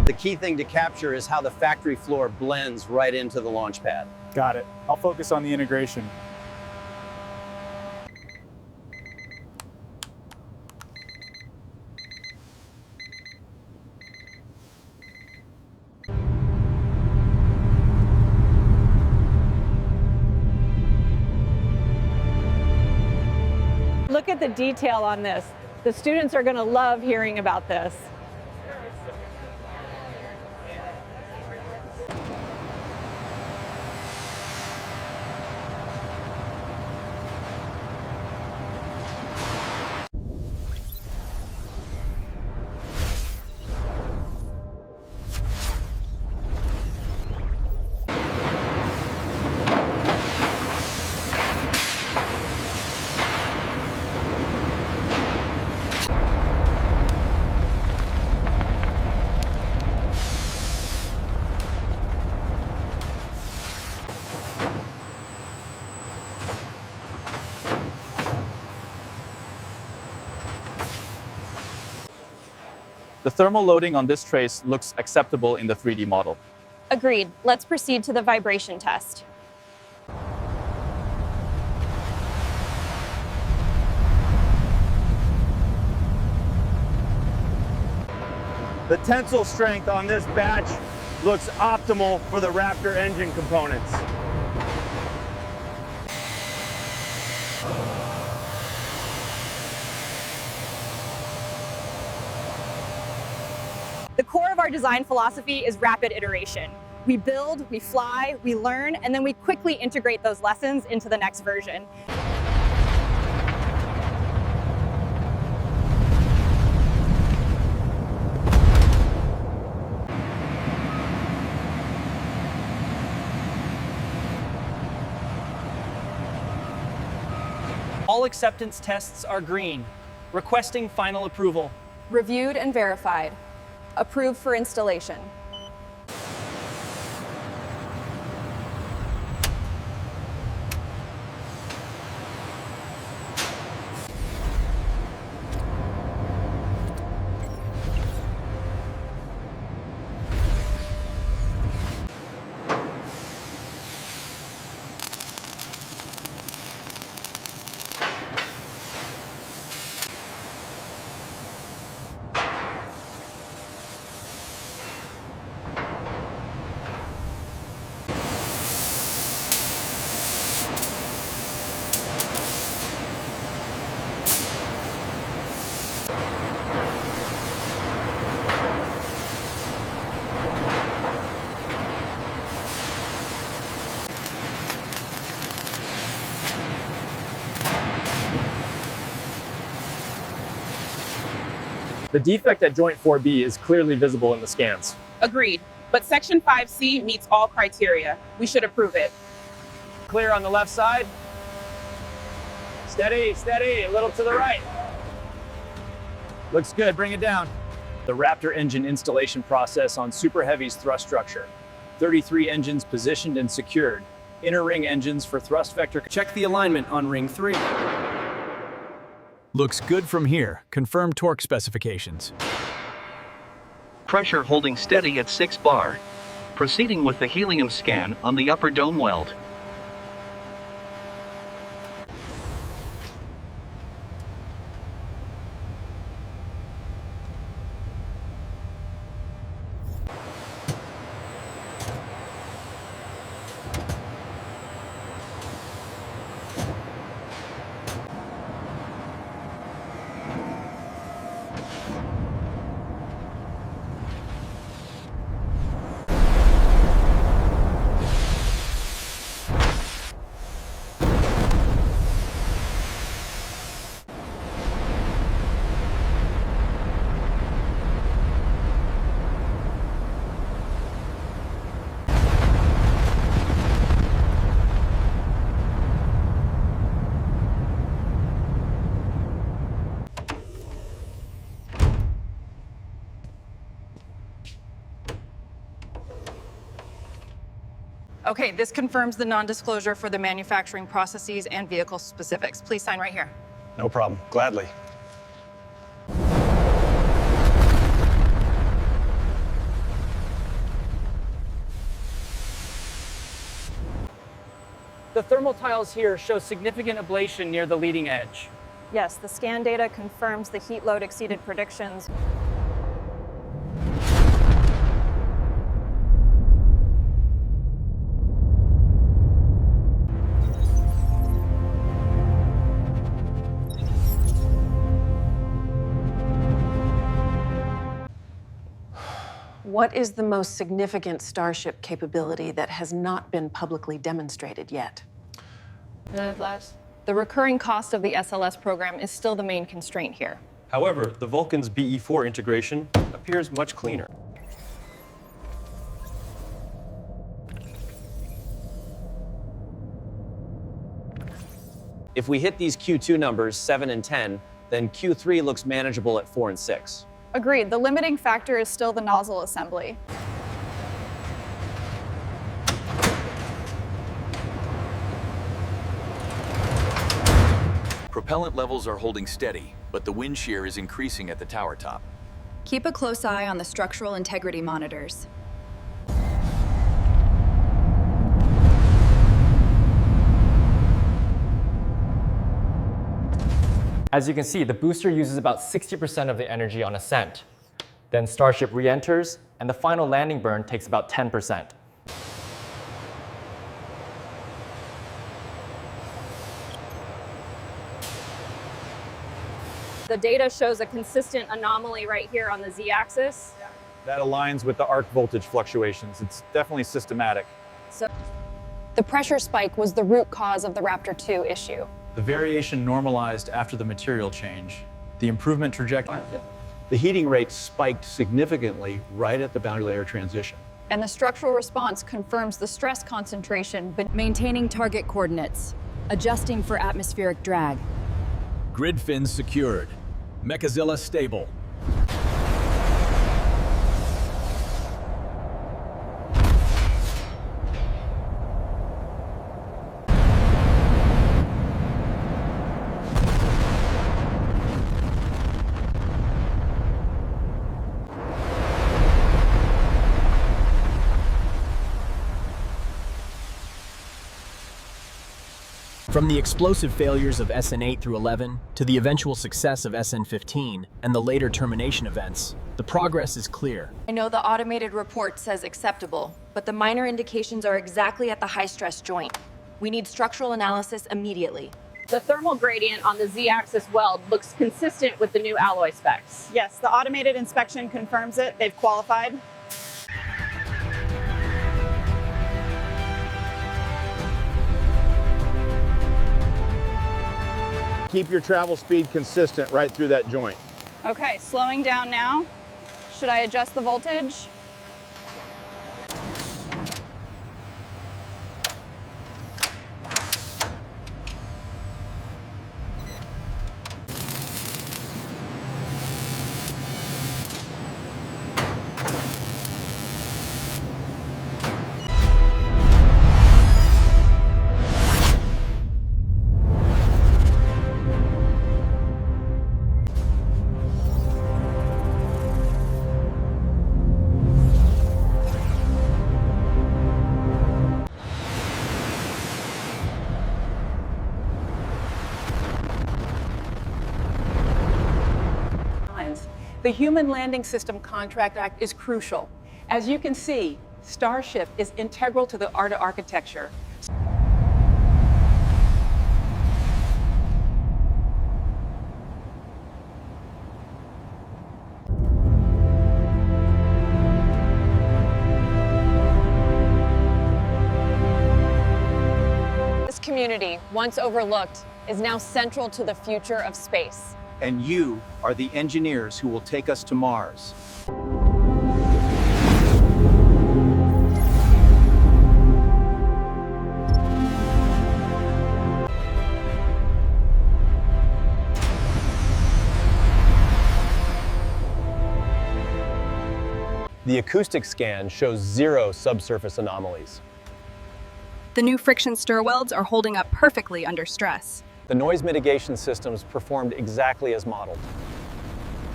The key thing to capture is how the factory floor blends right into the launch pad. Got it. I'll focus on the integration. Look at the detail on this. The students are going to love hearing about this. The thermal loading on this trace looks acceptable in the 3D model. Agreed. Let's proceed to the vibration test. The tensile strength on this batch looks optimal for the Raptor engine components. The core of our design philosophy is rapid iteration. We build, we fly, we learn, and then we quickly integrate those lessons into the next version. All acceptance tests are green. Requesting final approval. Reviewed and verified. Approved for installation. The defect at joint 4B is clearly visible in the scans. Agreed. But Section 5C meets all criteria. We should approve it. Clear on the left side. Steady, steady, a little to the right. Looks good, bring it down. The Raptor engine installation process on Super Heavy's thrust structure. 33 engines positioned and secured. Inner ring engines for thrust vector. Check the alignment on ring 3. Looks good from here. Confirm torque specifications. Pressure holding steady at 6 bar. Proceeding with the helium scan on the upper dome weld. Okay, this confirms the non-disclosure for the manufacturing processes and vehicle specifics. Please sign right here. No problem, gladly. The thermal tiles here show significant ablation near the leading edge. Yes, the scan data confirms the heat load exceeded predictions. What is the most significant Starship capability that has not been publicly demonstrated yet? The recurring cost of the SLS program is still the main constraint here. However, the Vulcan's BE4 integration appears much cleaner. If we hit these Q2 numbers, 7 and 10, then Q3 looks manageable at 4 and 6. Agreed. The limiting factor is still the nozzle assembly. Propellant levels are holding steady, but the wind shear is increasing at the tower top. Keep a close eye on the structural integrity monitors. As you can see, the booster uses about 60% of the energy on ascent. Then Starship re-enters, and the final landing burn takes about 10%. The data shows a consistent anomaly right here on the z-axis. That aligns with the arc voltage fluctuations. It's definitely systematic. So the pressure spike was the root cause of the Raptor 2 issue. The variation normalized after the material change. The improvement trajectory. The heating rate spiked significantly right at the boundary layer transition. And the structural response confirms the stress concentration, but Maintaining target coordinates. Adjusting for atmospheric drag. Grid fins secured. Mechazilla stable. From the explosive failures of SN8 through 11 to the eventual success of SN15 and the later termination events, the progress is clear. I know the automated report says acceptable, but the minor indications are exactly at the high-stress joint. We need structural analysis immediately. The thermal gradient on the z-axis weld looks consistent with the new alloy specs. yes, the automated inspection confirms it. They've qualified. Keep your travel speed consistent right through that joint. Okay, slowing down now. Should I adjust the voltage? The Human Landing System Contract Act is crucial. As you can see, Starship is integral to the ARTA architecture. This community, once overlooked, is now central to the future of space. And you are the engineers who will take us to Mars. The acoustic scan shows 0 subsurface anomalies. The new friction stir welds are holding up perfectly under stress. The noise mitigation systems performed exactly as modeled.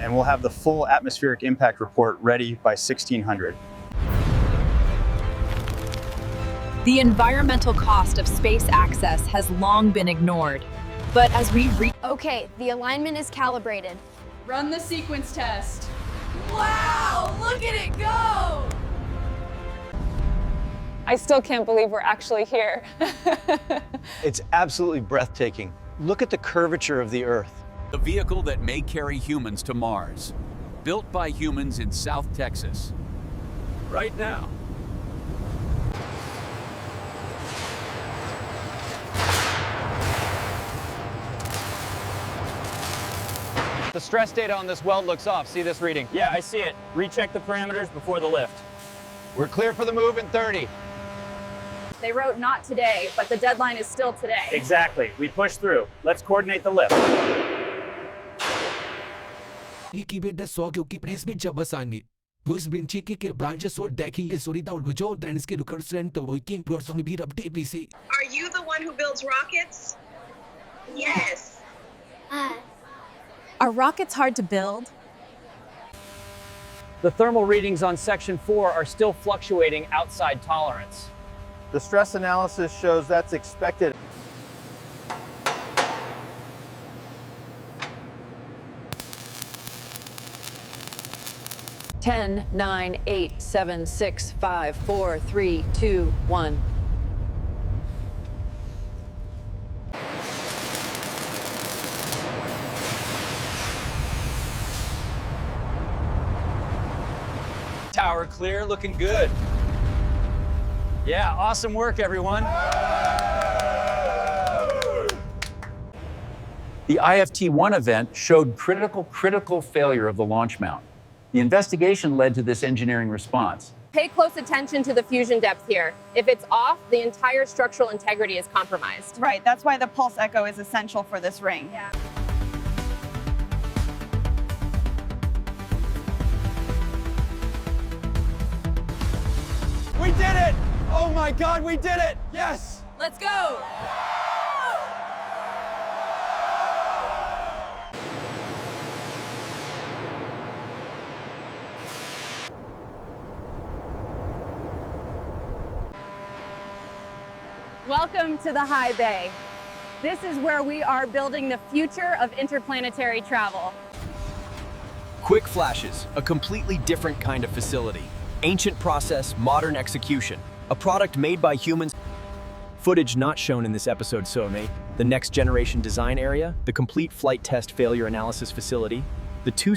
And we'll have the full atmospheric impact report ready by 1600. The environmental cost of space access has long been ignored. But as we Okay, the alignment is calibrated. Run the sequence test. Wow, look at it go! I still can't believe we're actually here. It's absolutely breathtaking. Look at the curvature of the Earth. The vehicle that may carry humans to Mars, built by humans in South Texas. Right now. The stress data on this weld looks off. See this reading? Yeah, I see it. Recheck the parameters before the lift. We're clear for the move in 30. They wrote not today, but the deadline is still today. Exactly. We push through. Let's coordinate the lift. Are you the one who builds rockets? Yes. Are rockets hard to build? The thermal readings on section 4 are still fluctuating outside tolerance. The stress analysis shows that's expected. Ten, 9, 8, 7, 6, 5, 4, 3, 2, 1. Tower clear, looking good. Yeah, awesome work, everyone. The IFT-1 event showed critical failure of the launch mount. The investigation led to this engineering response. Pay close attention to the fusion depth here. If it's off, the entire structural integrity is compromised. Right, that's why the pulse echo is essential for this ring. Yeah. We did it! Oh my God, we did it! Yes! Let's go! Welcome to the high bay. This is where we are building the future of interplanetary travel. Quick flashes, a completely different kind of facility. Ancient process, modern execution. A product made by humans. Footage not shown in this episode, Some. The next generation design area, the complete flight test failure analysis facility, the two